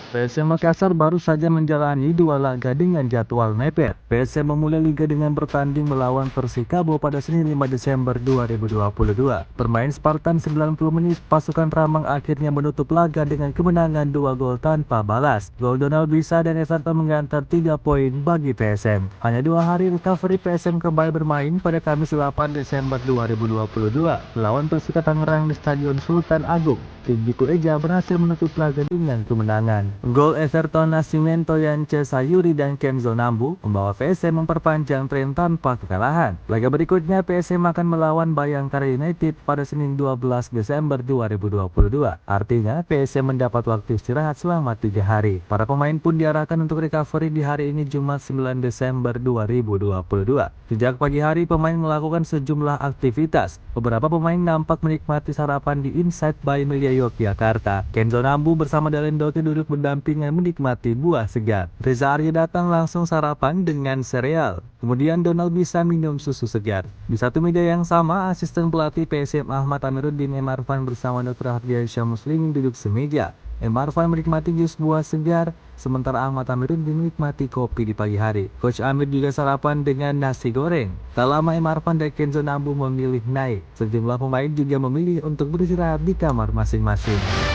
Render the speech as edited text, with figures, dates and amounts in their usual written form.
PSM Makassar baru saja menjalani dua laga dengan jadwal mepet. PSM memulai liga dengan bertanding melawan Persikabo pada Senin 5 Desember 2022. Bermain Spartan 90 menit, pasukan Ramang akhirnya menutup laga dengan kemenangan 2 gol tanpa balas. Gol Donald Bisa dan Everton mengantar 3 poin bagi PSM. Hanya 2 hari recovery, PSM kembali bermain pada Kamis 8 Desember 2022 melawan Persita Tangerang di Stadion Sultan Agung. Tim Biku Eja berhasil menutup laga dengan kemenangan. Gol Everton Nascimento, Yance Sayuri dan Kenzo Nambu membawa PSM memperpanjang tren tanpa kekalahan. Laga berikutnya PSM akan melawan Bayangkara United pada Senin 12 Desember 2022. Artinya PSM mendapat waktu istirahat selama 3 hari. Para pemain pun diarahkan untuk recovery di hari ini Jumat 9 Desember 2022. Sejak pagi hari pemain melakukan sejumlah aktivitas. Beberapa pemain nampak menikmati sarapan di Inside by Melia Yogyakarta. Kenzo Nambu bersama Dalendoki duduk berdampingan menikmati buah segar. Reza Arya datang langsung sarapan dengan sereal. Kemudian Donald Bisa minum susu segar. Di satu meja yang sama, asisten pelatih PSM Ahmad Amiruddin M. Arfan bersama Dr. Hardiansyah Muslimin duduk semeja. M. Arfan menikmati jus buah segar, sementara Ahmad Amiruddin menikmati kopi di pagi hari. Coach Amir juga sarapan dengan nasi goreng. Tak lama M. Arfan dan Kenzo Nambu memilih naik. Sejumlah pemain juga memilih untuk beristirahat di kamar masing-masing.